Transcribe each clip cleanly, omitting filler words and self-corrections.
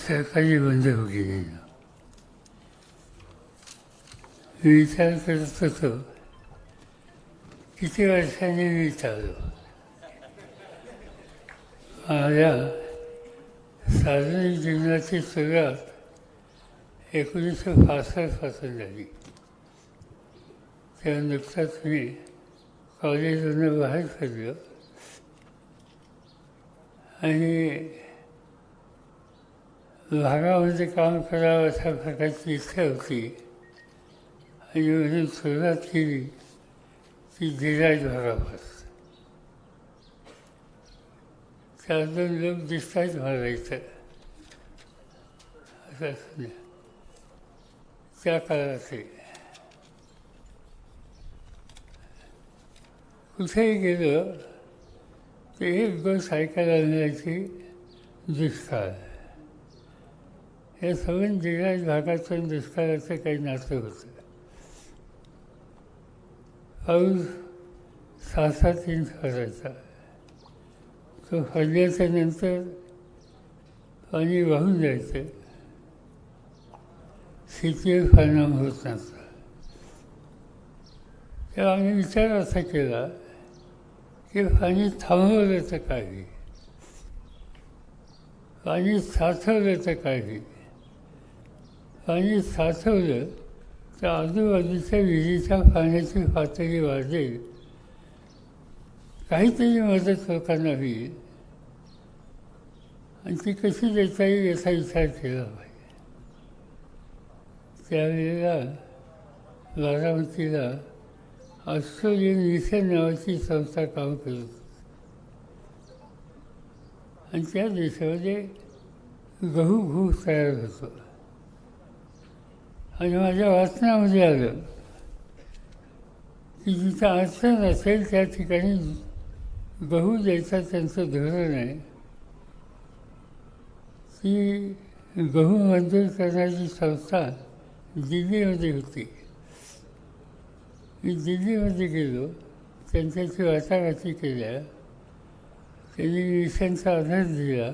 सहकारी बंद होगी. विचार करत होतो किती वर्षांनी मी चाललो. माझ्या सार्वजनिक जीवनाची सुरुवात 1965 पासून झाली. तेव्हा नुकताच मी कॉलेजमधून बाहेर पडलो आणि भागामध्ये काम करावं अशा प्रकारची इच्छा होती आणि म्हणून सुरुवात केली ती धीराज भागापासून. चार दोन लोक दिसतात मला इथं असं असं त्या काळाचे. कुठेही गेलो ते एक गोष्ट ऐकायला मिळायची, दुष्काळ. हे सगळं धीराज भागातून दुष्काळाचं काही नातं होतं. पाऊस 6-7 इंच पडायचा. तो पडल्याच्या नंतर पाणी वाहून जायचं. शेतीवर परिणाम होत नव्हता. तेव्हा आम्ही विचार असा केला की पाणी थांबवलं तर काय होईल, पाणी साठवलं तर काय होईल. पाणी साठवलं तर आजूबाजूच्या विहिरीच्या पाण्याची पातळी वाढेल, काहीतरी मदत लोकांना होईल आणि ती कशी देता येईल याचा विचार केला पाहिजे. त्यावेळेला बारामतीला ऑस्ट्रेलियन मिशन नावाची संस्था काम करत होती आणि त्या देशामध्ये गहू खूप तयार होतो. आणि माझ्या वाचनामध्ये आलं की जिथं अडचण असेल त्या ठिकाणी गहू द्यायचं त्यांचं धोरण आहे. ती गहू मंजूर करण्याची संस्था दिल्लीमध्ये होती. मी दिल्लीमध्ये गेलो, त्यांच्याशी वाटाघाटी केल्या. त्यांनी मिशनचा आधार दिला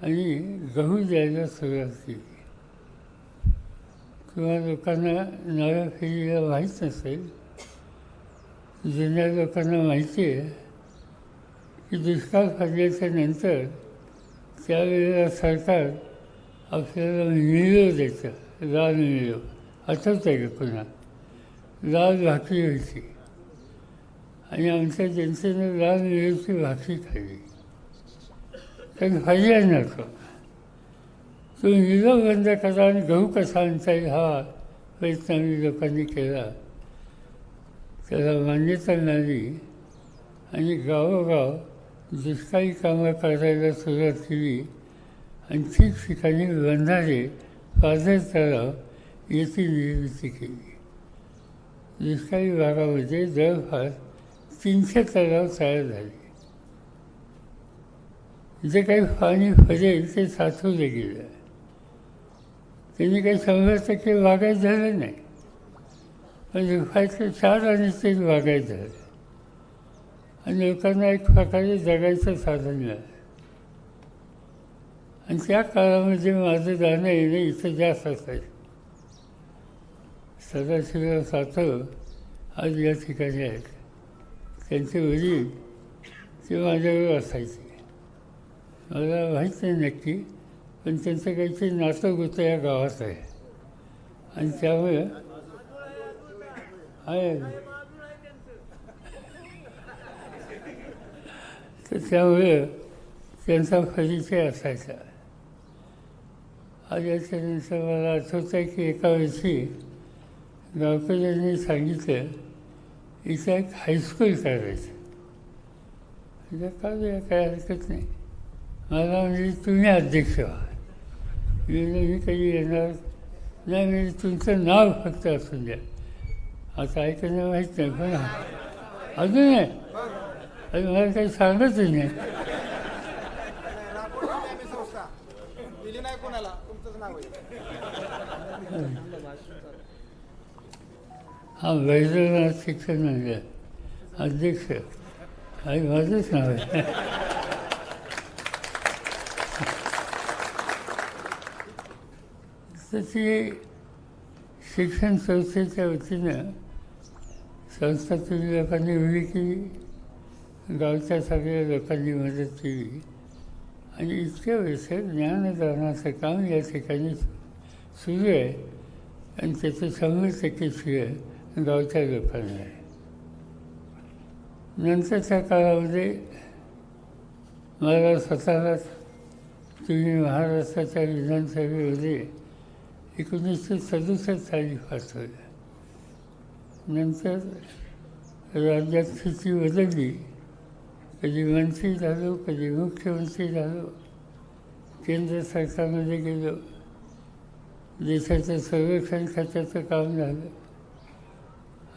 आणि गहू द्यायला सुरुवात केली. किंवा लोकांना नव्या पिढीला माहीत नसेल, जुन्या लोकांना माहिती आहे की दुष्काळ पडल्याच्या नंतर त्यावेळेला सरकार आपल्याला मिळव द्यायचं, लाल मिळव. आठवत आहे का पुन्हा? लाल भाकरी व्हायची आणि आमच्या जनतेनं लाल मिळवची भाकरी खाल्ली. कारण पर्याय नव्हता. तो मिळव बंद करा आणि गहू कसा आणता येईल हा प्रयत्न आम्ही लोकांनी केला. त्याला मान्यता मिळाली आणि गावोगाव दुष्काळी कामं करायला सुरुवात केली आणि ठिकठिकाणी बंधारे, पाझर तलाव याची निर्मिती केली. दुष्काळी भागामध्ये जवळपास 300 तलाव तयार झाले. जे काही पाणी पडेल ते साठवले गेलं. त्यांनी काही 100% बागायत झालं नाही, पण दुष्काळाचं 4 आणि 3 बागायत झालं आणि लोकांना एक प्रकारे जगायचं साधन मिळालं. आणि त्या काळामध्ये माझं जाणं येणं इथं जास्त असायचं. सदाशिवराव सातव आज या ठिकाणी आहेत. त्यांचे वडील ते माझ्यावर असायचे. मला माहीत नाही नक्की, पण त्यांचं काहीतरी नातं गोतं या गावात आहे आणि त्यामुळे आहे. तर त्यामुळे त्यांचा परिचय असायचा. आज याच्यानंतर मला आठवतं आहे की एका वर्षी गावकऱ्यांनी सांगितलं इथं एक हायस्कूल करायचं. म्हणजे काय हरकत नाही. मला म्हणजे तुम्ही अध्यक्ष व्हा. मी काही येणार नाही, म्हणजे तुमचं नाव फक्त असून द्या. आता ऐकणं माहीत नाही, पण अजून आहे आणि मला काही सांगतच नाही. हा वैद्यनाथ शिक्षण मंडळ अध्यक्ष आणि माझंच नाव आहे. तर ती शिक्षण संस्थेच्या वतीनं संस्था तुम्ही लोकांनी उभी केली, गावच्या सगळ्या लोकांनी मदत केली आणि इतक्या वेळेस ज्ञानदानाचं काम या ठिकाणी सुरू आहे आणि त्याचं 100% श्रेय गावच्या लोकांना आहे. नंतरच्या काळामध्ये मला स्वतःलाच तुम्ही महाराष्ट्राच्या विधानसभेमध्ये 1967 साली पाठवलं. नंतर राज्यात स्थिती बदलली, कधी मंत्री झालो, कधी मुख्यमंत्री झालो, केंद्र सरकारमध्ये गेलो, देशाचं संरक्षण खात्याचं काम झालं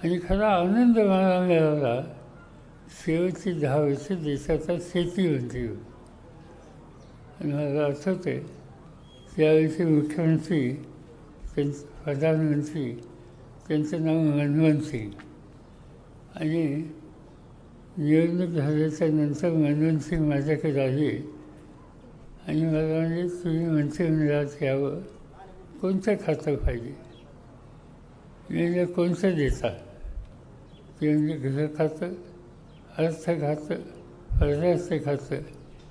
आणि खरा आनंद मला मिळाला शेवटची 10 वर्ष देशाचा शेतीमंत्री होतो. आणि मला आठवतं आहे त्यावेळेचे मुख्यमंत्री, प्रधानमंत्री त्यांचं नाव मनमोहन सिंग आणि निवडणूक झाल्याच्या नंतर मनमोहन सिंग माझ्याकडे आले आणि मला म्हणजे तुम्ही मंत्रिमंडळात यावं, कोणतं खातं पाहिजे? मी म्हणजे कोणतं देता? ते म्हणजे गृह खातं, अर्थ खातं, परराष्ट्र खातं,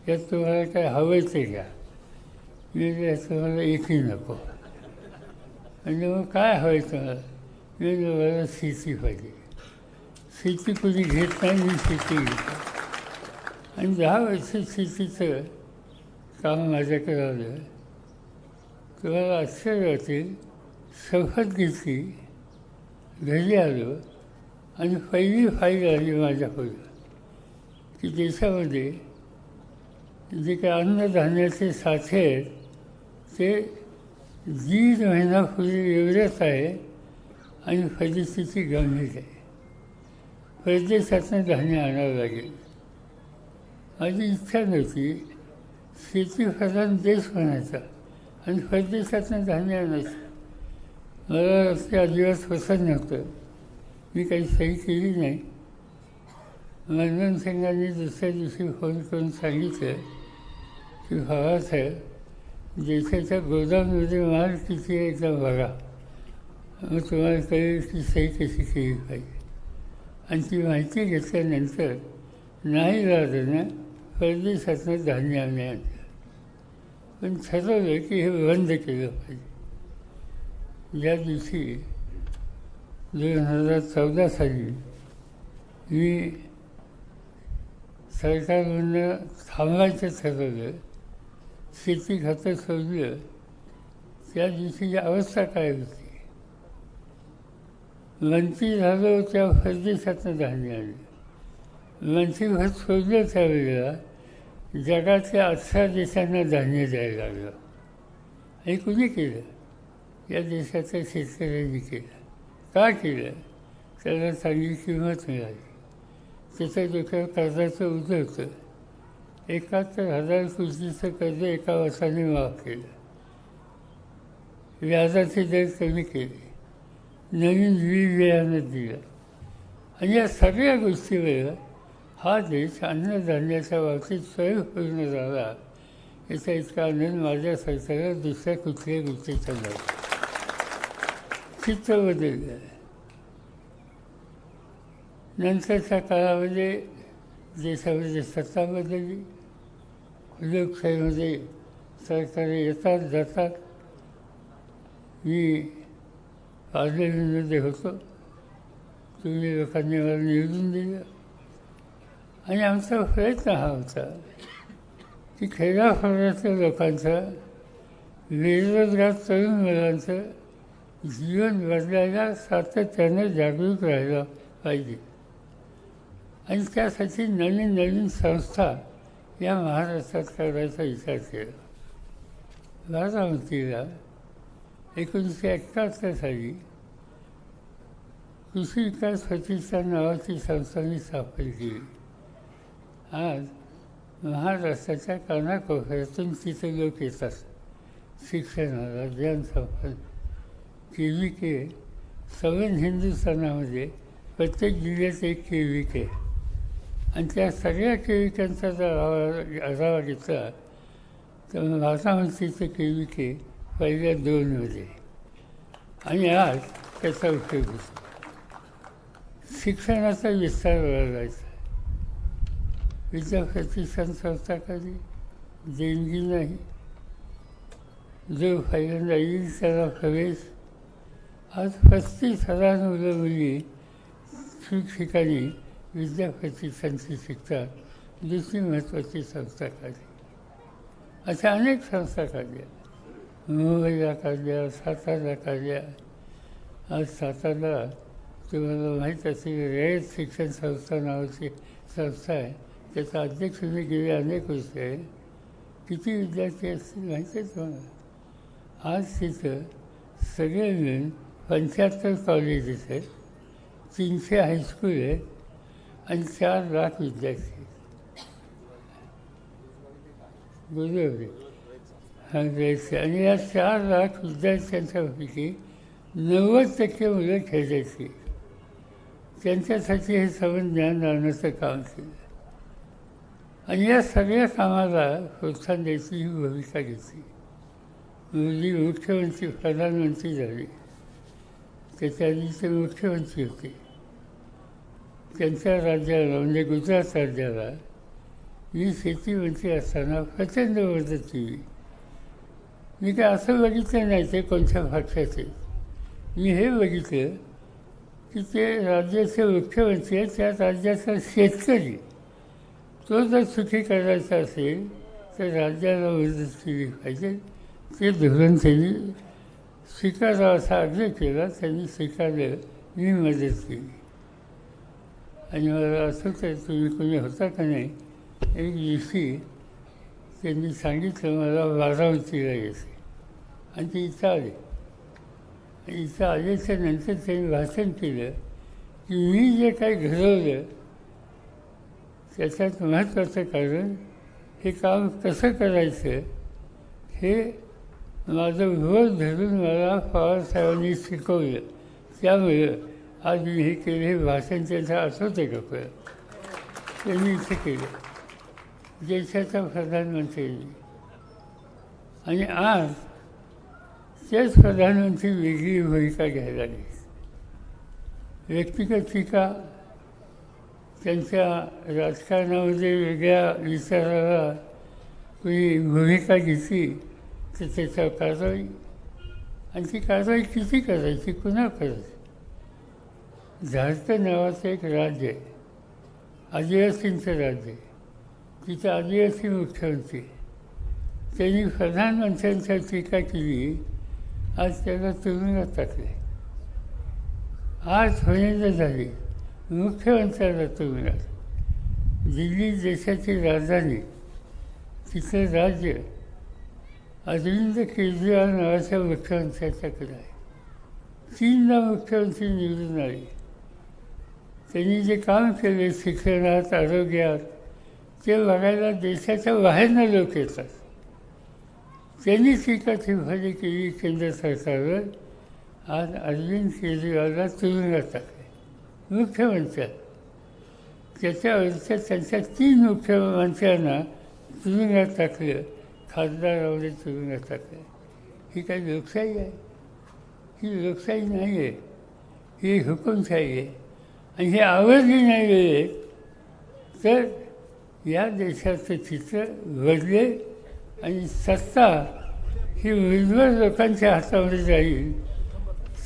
यात तुम्हाला काय हवं ते घ्या. मी याचं मला एकही नको. म्हणजे मग काय हवं आहे तुम्हाला? मी मला शेती पाहिजे. शेती कोणी घेत नाही, मी शेती घेतो. आणि 10 वर्ष शेतीचं काम माझ्याकडे आलं. तुम्हाला आश्चर्य वाटेल, शपथ घेतली, घरी आलो आणि पहिली फाईल आली माझ्याकडून की देशामध्ये जे काही अन्नधान्याचे साठे आहेत ते 1.5 महिन्यापूर्वी एवढंच आहे आणि परिस्थिती गंभीर आहे. परदेशातनं धान्य आणावं लागेल. माझी इच्छा नव्हती शेतीप्रधान देश म्हणायचा आणि परदेशातनं धान्य आणायचं. मला ते अजिबात पसंत नव्हतं. मी काही सही केली नाही. मनमोहन सिंगांनी दुसऱ्या दिवशी फोन करून सांगितलं की भावासाहेब, देशाच्या गोदाममध्ये माल किती आहे एकदा बघा, मग तुम्हाला कळेल की सही कशी केली पाहिजे. आणि ती माहिती घेतल्यानंतर नाही झालं परदेशातनं धान्य आम्ही आणलं. पण ठरवलं की हे बंद केलं पाहिजे. ज्या दिवशी 2014 साली मी सरकारमधनं थांबायचं ठरवलं, शेती खातं सोडलं, त्या दिवशीची अवस्था काय होती? मंत्री झालो त्या परदेशातनं धान्य आणलं. मंत्रीपद सोडलं त्यावेळेला जगातल्या 18 देशांना धान्य द्यायला लागलं. हे कुणी केलं? या देशाच्या शेतकऱ्यांनी केलं. का केलं? त्याला चांगली किंमत मिळाली. त्याच्या डोक्यावर कर्जाचं ओझं होतं. 71,000 कोटीचं कर्ज एका वर्षाने माफ केलं. व्याजाचे दर कमी केले. नवीन बियाणं दिलं. आणि या सगळ्या गोष्टीवर हा देश अन्नधान्याच्या बाबतीत स्वयंपूर्ण झाला. याचा इतका आनंद माझ्या सरकारला दुसऱ्या कुठल्याही गोष्टीचा नव्हता. चित्र बदललं. नंतरच्या काळामध्ये देशामध्ये सत्ता बदलली. लोकशाहीमध्ये सरकार येतात जातात. मी पार्लमेंटमध्ये होतो. तुम्ही लोकांनी मला निवडून दिलं आणि आमचा प्रयत्न हा होता की खेड्यापाड्यातल्या लोकांचा, बेरोजगार तरुण मुलांचं जीवन बदलायला सातत्यानं जागरूक राहायला पाहिजे. आणि त्यासाठी नवीन नवीन संस्था या महाराष्ट्रात करायचा विचार केला. बारामतीला 1971 साली कृषी विकास प्रतिष्ठान नावाची संस्था मी स्थापन केली. आज महाराष्ट्राच्या कानाकोपऱ्यातून तिथे लोक येतात शिक्षणाला, ज्ञान संपन्न. KVK सगळ्या हिंदुस्थानामध्ये प्रत्येक जिल्ह्यात एक KVK आणि त्या सगळ्या KVKचा जर आढावा घेतला तर बारामतीचं KVK पहिल्या 2मध्ये आणि आज त्याचा उपयोग होतो. शिक्षणाचा विस्तार वाढवायचा. विद्याप्रतिष्ठान संस्था कधी देणगी नाही. जो पहिल्यांदा येईल त्याला प्रवेश. आज 35,000 मुलं मुली ठिकठिकाणी विद्याप्रतिष्ठानची शिकतात. दुसरी महत्त्वाची संस्था काढली. अशा अनेक संस्था काढल्या. मुंबईला काढल्या, सातारला काढल्या. आज सातारला तुम्हाला माहीत असेल रयत शिक्षण संस्था नावाची संस्था आहे. त्याचा अध्यक्ष मी गेले अनेक वर्ष आहे. किती विद्यार्थी असतील माहिती आहे तुम्हाला? आज तिथं सगळे मिळून 75 कॉलेजेस आहेत, 300 हायस्कूल आहेत आणि 4 लाख विद्यार्थी आहेत. बरोबर. हां द्यायचे. आणि या 4 लाख विद्यार्थ्यांच्यापैकी 90% मुलं खेळायची. त्यांच्यासाठी हे सगळं ज्ञान आणण्याचं काम केलं. आणि या सगळ्या कामाला प्रोत्साहन द्यायची ही भूमिका घेतली. मोदी मुख्यमंत्री प्रधानमंत्री झाले. त्याच्या आधी ते मुख्यमंत्री होते. त्यांच्या राज्याला म्हणजे गुजरात राज्याला मी शेतीमंत्री असताना प्रचंड मदत केली. मी काय असं बघितलं नाही ते कोणत्या पक्षाचे. मी हे बघितलं की ते राज्याचे मुख्यमंत्री आहेत, त्या राज्याचा शेतकरी तो जर सुखी करायचा असेल तर राज्याला मदत केली पाहिजे. ते धोरण त्यांनी स्वीकारावं असा आग्रह केला. त्यांनी स्वीकारलं. मी मदत केली. आणि मला असं तर तुम्ही कोणी होता का नाही, एक दिवशी त्यांनी सांगितलं मला बारामतीला यायचं आणि ते इथं आले. इथं आल्याच्या नंतर त्यांनी भाषण केलं की मी जे काही घडवलं त्याच्यात महत्त्वाचं कारण हे काम कसं करायचं हे माझं भोर धरून मला पवारसाहेबांनी शिकवलं. त्यामुळं आज मी हे केलं. हे भाषण त्यांचं आठवतं का परत? त्यांनी इथं केलं देशाचा प्रधानमंत्र्यांनी. आणि आज तेच प्रधानमंत्री वेगळी भूमिका घ्यायला लागली. व्यक्तिगत टीका, त्यांच्या राजकारणामध्ये वेगळ्या विचाराला कोणी भूमिका घेतली तर त्याच्यावर कारवाई. आणि ती कारवाई किती करायची, कुणा करायची? झारखंड नावाचं एक राज्य आहे, आदिवासींचं राज्य आहे. तिथं आदिवासी मुख्यमंत्री. त्यांनी प्रधानमंत्र्यांच्या टीका केली. आज त्याला तुरुंगात टाकले. आज होण्याचं झाली मुख्यमंत्र्याला तुरुंगात. दिल्ली देशाची राजधानी, तिथं राज्य अरविंद केजरीवाल नावाच्या मुख्यमंत्र्याच्याकडे आहे. 3दा मुख्यमंत्री निवडून आले. त्यांनी जे काम केले शिक्षणात, आरोग्यात, ते बघायला देशाच्या बाहेरनं लोक येतात. त्यांनी टीका टिप्पणी केली केंद्र सरकारवर. आज अरविंद केजरीवालला तुरुंगात टाकले मुख्यमंत्र्या. त्याच्यावरच्या त्यांच्या 3 मुख्यमंत्र्यांना तुरुंगात टाकलं. खासदारामध्ये तुरुंगात टाकलं. ही काही लोकशाही आहे? ही लोकशाही नाही आहे, ही हुकुमशाही आहे. आणि हे आवडली नाही वेळेत तर या देशाचं चित्र बदलेल आणि सत्ता ही उर्वर लोकांच्या हातामध्ये जाईल.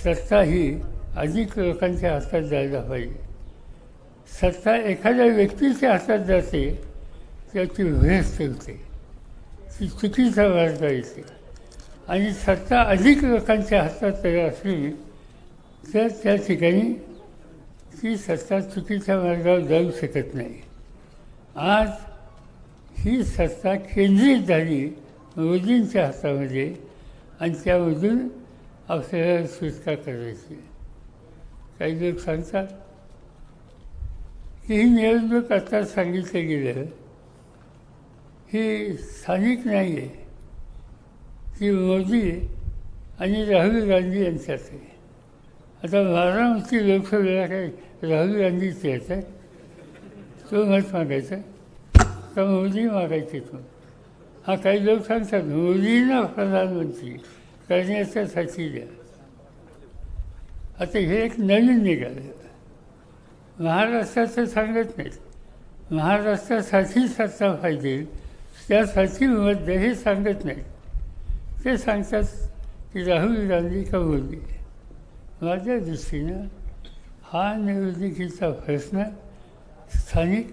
सत्ता ही अधिक लोकांच्या हातात जायला पाहिजे. सत्ता एखाद्या व्यक्तीच्या हातात जाते त्याची भ्रष्ट होते, ती चुकीचा मार्ग येते. आणि सत्ता अधिक लोकांच्या हातात असली तर त्या ठिकाणी ती सत्ता चुकीच्या मार्गावर जाऊ शकत नाही. आज ही सत्ता केंद्रित झाली मोदींच्या हातामध्ये आणि त्यामधून आपल्याला सुटका करायची. काही लोक सांगतात की ही निवडणूक आता सांगितलं गेलं ही स्थानिक नाही आहे, ती मोदी आणि राहुल गांधी यांच्यात आहे. आता बारामती लोकसभेला काही राहुल गांधीच यायचं तो मत मागायचा का मोदी मागायचे तो? हा काही लोक सांगतात मोदींना प्रधानमंत्री करण्याच्यासाठी द्या. आता हे एक नवीन निघालं. महाराष्ट्राचं सांगत नाहीत, महाराष्ट्रासाठी सत्ता पाहिजे त्यासाठी मत द्या हे सांगत नाहीत. ते सांगतात की राहुल गांधी का मोदी. माझ्या दृष्टीनं हा निवडणुकीचा प्रश्न स्थानिक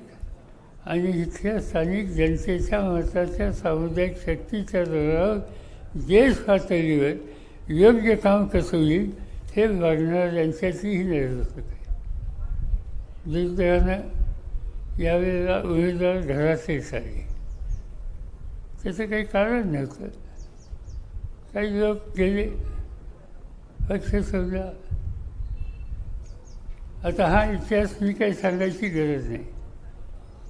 आणि इथल्या स्थानिक जनतेच्या मताच्या सामुदायिक शक्तीच्या जोरावर देश पातळीवर योग्य काम कसं होईल हे बघणाऱ्यांच्यातलीही नेतृत्व आहे. दुर्दैवानं यावेळेला उमेदवार घरातले आले. त्याचं काही कारण नव्हतं. काही लोक गेले, पक्ष सोडला. आता हा इतिहास मी काही सांगायची गरज नाही.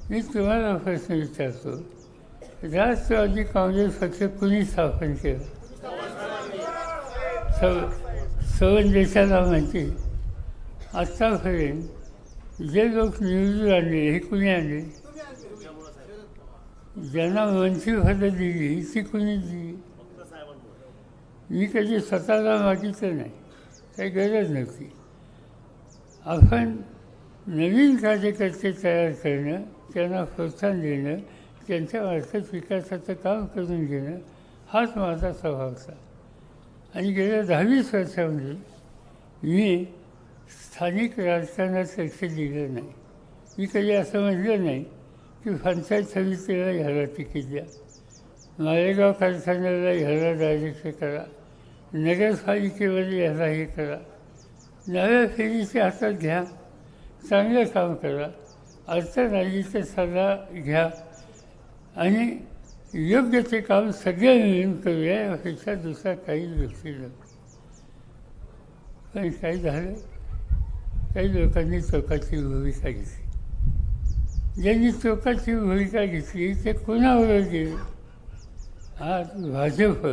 मी तुम्हाला प्रश्न विचारतो, राष्ट्रवादी काँग्रेस पक्ष कुणी स्थापन केलं? सवन देशाला माहिती. आत्तापर्यंत जे लोक निवडून आणले हे कुणी आणले? ज्यांना मंत्रिपदं दिली ती कुणी दिली? मी कधी स्वतःला मागितलं नाही, काही गरज नव्हती. आपण नवीन कार्यकर्ते तयार करणं, त्यांना प्रोत्साहन देणं, त्यांच्यामार्फत विकासाचं काम करून घेणं हाच माझा स्वभाव होता. आणि गेल्या 20 वर्षामध्ये मी स्थानिक राजकारणात लक्ष दिलं नाही. मी कधी असं म्हटलं नाही की पंचायत समितीला ह्याला तिकीट द्या, मालेगाव कारखान्याला ह्याला डायरेक्ट करा, नगरपालिकेमध्ये ह्याला हे करा. नव्या फेरीच्या हातात घ्या, चांगलं काम करा, अडचण सल्ला घ्या आणि योग्य ते काम सगळे मिळून करूया, यापेक्षा दुसरा काही गोष्टी नव्हतं. पण काय झालं, काही लोकांनी चोकाची भूमिका घेतली. ज्यांनी चोकाची भूमिका घेतली ते कोणाबरोबर गेले? आज भाजप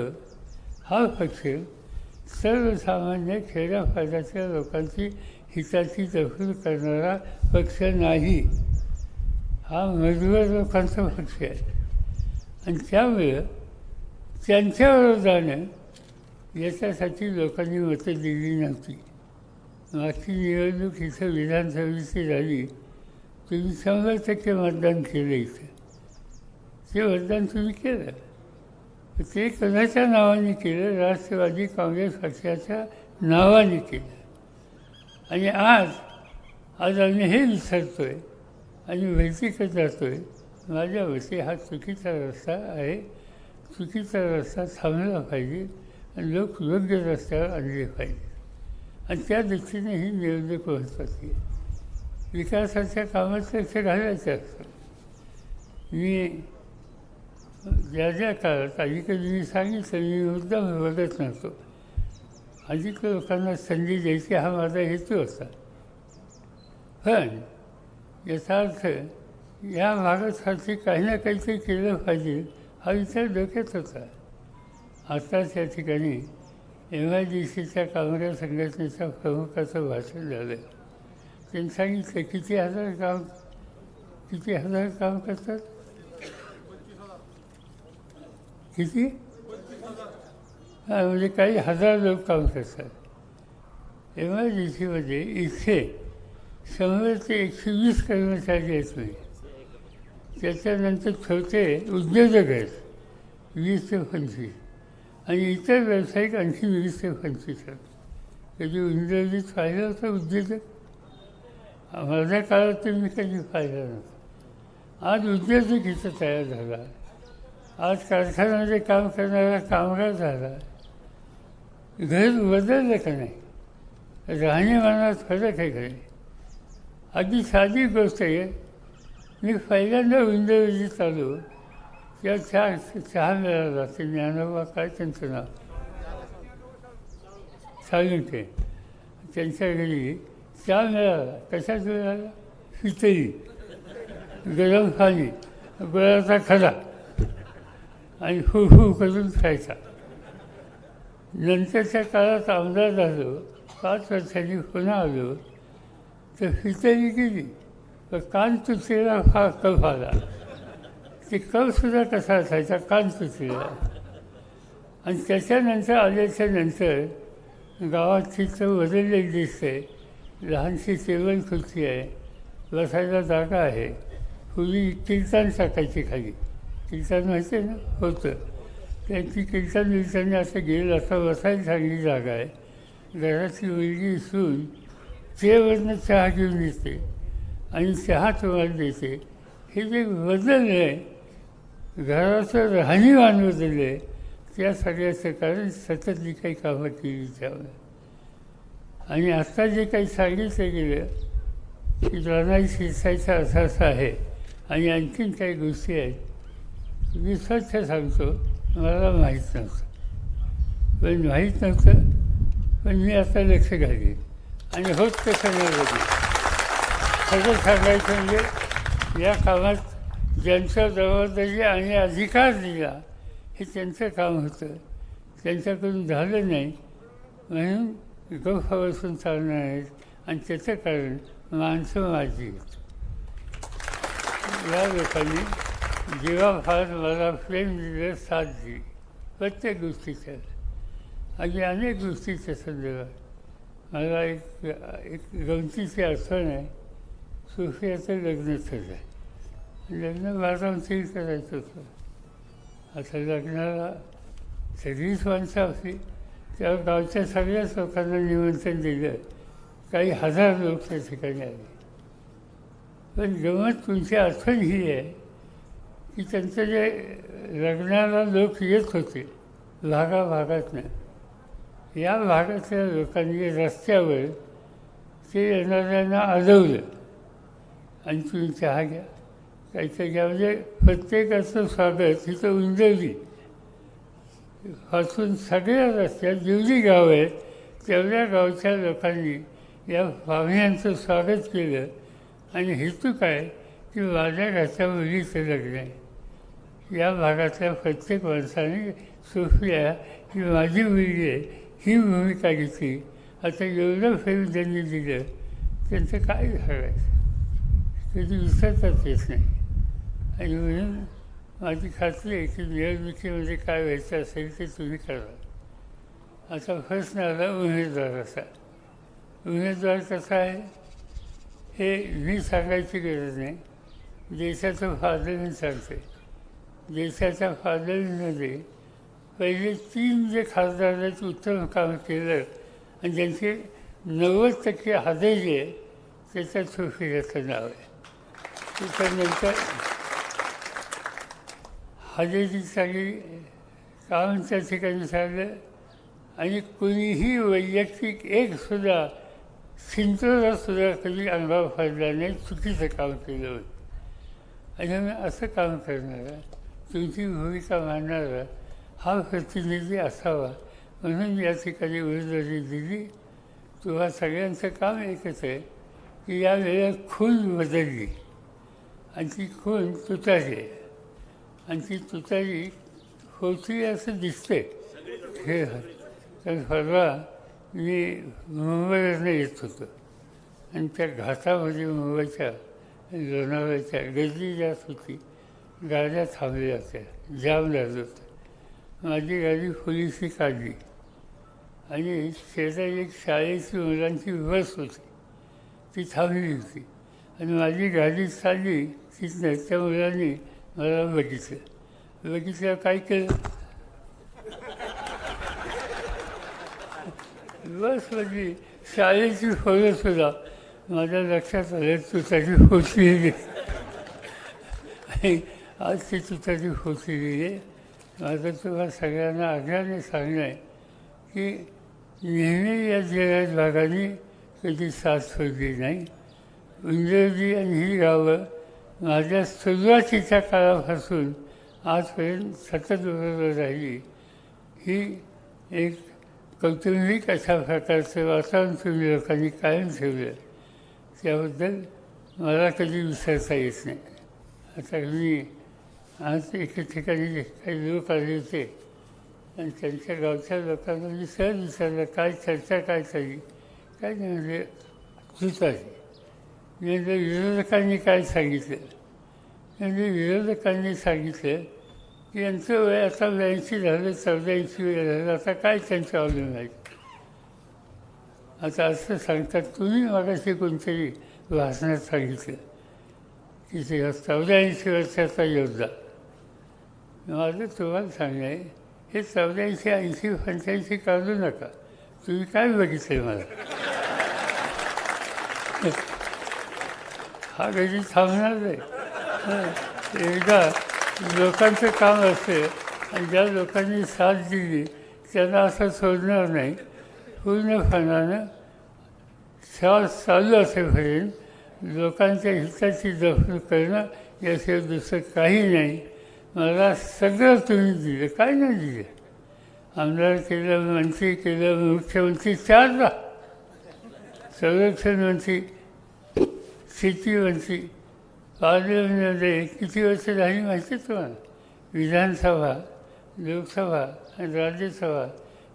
हा पक्ष सर्वसामान्य खेड्यापाड्याच्या लोकांची हिताची दखल करणारा पक्ष नाही. हा मजबूर लोकांचा पक्ष आहे. आणि त्यामुळं त्यांच्याबरोबर जाणं याच्यासाठी लोकांनी मतं दिली नव्हती. मागची निवडणूक इथं विधानसभेची झाली, तुम्ही 100% मतदान केलं इथं. ते मतदान तुम्ही केलं, ते कोणाच्या नावाने केलं? राष्ट्रवादी काँग्रेस पक्षाच्या नावाने केलं. आणि आज आम्ही हे विसरतो आहे आणि वैयक्तिक जातो आहे. माझ्या मते हा चुकीचा रस्ता आहे. चुकीचा रस्ता थांबला पाहिजे आणि लोक योग्य रस्त्यावर आणले पाहिजे. आणि त्या दृष्टीने ही निवडणूक महत्त्वाची आहे. विकासाच्या कामात लक्ष घालायचं असतं. मी ज्या काळात अलीकडे मी सांगितलं, मी मुद्दाम बघत नव्हतो. अधिक लोकांना संधी द्यायची हा माझा हेतू होता. पण याचा अर्थ या भागासाठी काही ना काहीतरी केलं पाहिजे हा विचार डोक्यात होता. आताच या ठिकाणी MIDCच्या कामगार संघटनेच्या प्रमुखाचं भाषण झालं. त्यांनी सांगितलं किती हजार काम करतात? किती? हां, म्हणजे काही हजार लोक काम करतात. MIDCमध्ये इथे 100 ते 120 कर्मचारी आहेत. नाही, त्याच्यानंतर छोटे उद्योजक आहेत 20 ते 25 आणि इतर व्यावसायिक आणखी 20 ते 25 आहेत. कधी इंद्रजीत पाहिलं होतं उद्योजक? माझ्या काळात तर मी कधी पाहिलं नव्हतं. आज उद्योजक इथं तयार झाला. आज कारखान्यामध्ये काम करणारा कामगार झाला. घर बदललं का नाही? राहणीमानात फरक आहे का नाही? अगदी साधी गोष्ट आहे. मी पहिल्यांदा इंद्रजीत आलो त्या चहा मिळाला. ते ज्ञानोबा काय त्यांचं नाव साळुंखे, त्यांच्या घरी चहा मिळाला. कशाच मिळाला? खिचडी, गरम पाणी, गुळाचा खडा आणि हू करून खायचा. नंतरच्या काळात आमदार झालो, 5 वर्षांनी पुन्हा आलो तर खिचडी गेली. तर कान तुटलेला कप आला. ते कपसुद्धा कसा असायचा? कान तुटलेला. आणि त्याच्यानंतर आल्याच्या नंतर गावात चित्र बदललेलं दिसतंय. लहानशी टेबल खुर्ची आहे, बसायला जागा आहे. पूर्वी कीर्तन टाकायची खाली, कीर्तन माहिती आहे ना, होतं. त्यांची कीर्तन आता गेलं, आता बसायला चांगली जागा आहे. घराची मुलगी सून चेवरनं चहा घेऊन येते आणि चहा तुम्हाला देते. हे जे बदललं आहे, घराचं राहणीमान बदललं आहे, त्या सगळ्याचं कारण सतत जी काही कामं केली त्यावर. आणि आत्ता जे काही सांगितलं गेलं की रानाई शिरसायचा असा आहे आणि आणखीन काही गोष्टी आहेत, मी स्वच्छ सांगतो, मला माहीत नव्हतं. पण माहीत नव्हतं, पण मी आता लक्ष घालेन आणि होत तसं नाही बघेन. खरं सांगायचं म्हणजे या कामात ज्यांचा जबाबदारी आणि अधिकार दिला हे त्यांचं काम होतं, त्यांच्याकडून झालं नाही म्हणून गप्पा बसून चालणार आहेत. आणि त्याचं कारण माणसं माझी आहेत. या लोकांनी जीवाफार मला प्रेम दिलं, साथ दिली प्रत्येक गोष्टीच्या आणि अनेक गोष्टीच्या संदर्भात. मला एक गमतीची आठवण आहे. सुफियाचं लग्न ठरलं आहे. लग्न बारामतीत करायचं होतं. आता लग्नाला सगळीच माणसं असली, त्या गावच्या सगळ्याच लोकांना निमंत्रण दिलं. काही हजार लोक त्या ठिकाणी आले. पण गमत तुमची आठवण ही आहे की त्यांचं जे लग्नाला लोक येत होते भागाभागातनं, या भागातल्या लोकांनी रस्त्यावर ते येणाऱ्यांना अडवलं आणि तुम्ही चहा घ्या, काहीतरी घ्या. म्हणजे प्रत्येकाचं स्वागत तिथं उंजवली पासून सगळ्या रस्त्यात जेवढी गावं आहेत तेवढ्या गावच्या लोकांनी या पाहुण्यांचं स्वागत केलं. आणि हेतू काय की माझ्या घरच्या मुलीचं लग्न आहे. या भागातल्या प्रत्येक माणसाने सोफिया ही माझी मुलगी आहे ही भूमिका घेतली. आता एवढं फेम त्यांनी दिलं, त्यांचं काय सांगायचं, कधी विसरताच येत नाही. आणि म्हणून माझी खात्री आहे की निवडणुकीमध्ये काय व्हायचं असेल ते तुम्ही करा. आता प्रश्न आला उमेदवाराचा. उमेदवार कसा आहे हे मी सांगायची गरज नाही. देशाचं फादरने सांगते. देशाच्या फादरमध्ये पहिले 3 जे खासदार आहेत उत्तम काम केलं आणि ज्यांचे 90% हजेरी आहे त्याच्यात सुफियाचं नाव आहे. त्याच्यानंतर हजेरी चांगली, काम त्या ठिकाणी झालं आणि कुणीही वैयक्तिक एकसुद्धा सिंचनासुद्धा कधी अंगावर फाडला नाही, चुकीचं काम केलं होतं. आणि मी असं काम करणारा, तुमची भूमिका मांडणारा हा प्रतिनिधी असावा म्हणून या ठिकाणी उमेदवारी दिली. तुम्हा सगळ्यांचं काम एकच आहे की या वेळेला खून बदलली आणि ती खून तुतारी आहे आणि ती तुतारी होती असं दिसते. हे कारण परवा मी मुंबईवरनं येत होतो आणि त्या घाटामध्ये मुंबईच्या लोणावळ्याच्या गर्दी जास्त होती. गाड्या थांबल्या होत्या, जाम लागलं होतं. माझी गाडी पोलिसनी काढली आणि शेजारी एक शाळेची मुलांची बस होती, ती थांबली होती आणि माझी गाडी चालली तिथनं. त्या मुलांनी मला बघितलं काय केलं, बस म्हणजे शाळेची फळंसुद्धा माझ्या लक्षात आलं तुतारी होती. आणि आज ती तुतारी होती. माझं तुम्हाला सगळ्यांना आग्रहाने सांगणं आहे की नेहमी या जिल्ह्यात भागाने कधी साथ सोडली नाही. उंजरजी आणि ही गावं माझ्या सुरुवातीच्या काळापासून आजपर्यंत सतत बरोबर राहिली. ही एक कौटुंबिक अशा प्रकारचं वातावरण तुम्ही लोकांनी कायम ठेवलं, त्याबद्दल मला कधी विसरता येत नाही. आता मी आज एका ठिकाणी काही लोक आले होते आणि त्यांच्या गावच्या लोकांना मी सहज विचारलं काय चर्चा काय झाली. काय नाही म्हणजे तुतारी. म्हणजे विरोधकांनी काय सांगितलं, म्हणजे विरोधकांनी सांगितलं यांचं वय आता 82 झालं, 84 वय झालं, आता काय त्यांचं अवलंबून आहे. आता असं सांगतात, तुम्ही मगाशी कोणतरी भाषणात सांगितलं की 84 वर्षाचा योद्धा. माझं तुम्हाला सांगणं आहे, हे 84, 80, 85 काढू नका. तुम्ही काय बघितलं मला? हा कधी थांबणार नाही. एकदा लोकांचं काम असतं आणि ज्या लोकांनी साथ दिली त्यांना असं सोडणार नाही. पूर्णपणानं श्वास चालू असेपर्यंत लोकांच्या हिताची जपणूक करणं याशिवाय दुसरं काही नाही. मला सगळं तुम्ही दिलं, काय नाही दिलं. आमदार केलं, मंत्री केलं, मुख्यमंत्री 4दा, संरक्षण मंत्री, शेती मंत्री, पार्लमेंटमध्ये किती वर्ष झाली माहिती आहे तुम्हाला? विधानसभा, लोकसभा आणि राज्यसभा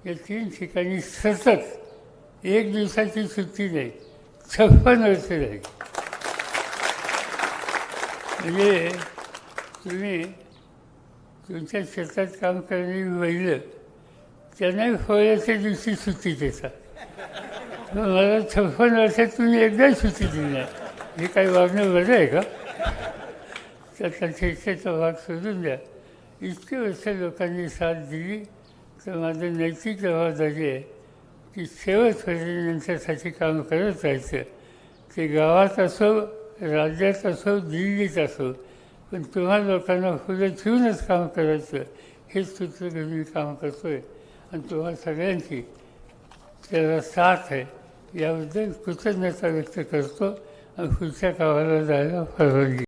या 3 ठिकाणी सतत 1 दिवसाची सुट्टी नाही, 56 वर्ष झाली. म्हणजे तुम्ही तुमच्या शेतात काम करणारी बैलं त्यांनाही फळ्याच्या दिवशी सुट्टी देतात. मला 56 वर्षात तुम्ही एकदाही सुट्टी दिली नाही. हे काही वागणं बरं आहे का? त्याचा शिक्षेचा भाग सोडून द्या. इतके वर्ष लोकांनी साथ दिली तर माझं नैतिक जबाबदारी आहे की शेवटपर्यंत यांच्यासाठी काम करत राहायचं. ते गावात असो, राज्यात असो, दिल्लीत असो, पण तुम्हा लोकांना पुढे ठेवूनच काम करायचं. हेच सूत्र घेऊन मी काम करतो आहे आणि तुम्हा सगळ्यांची त्याला साथ आहे याबद्दल कृतज्ञता व्यक्त करतो आणि पुढच्या कामाला जायला परवानगी.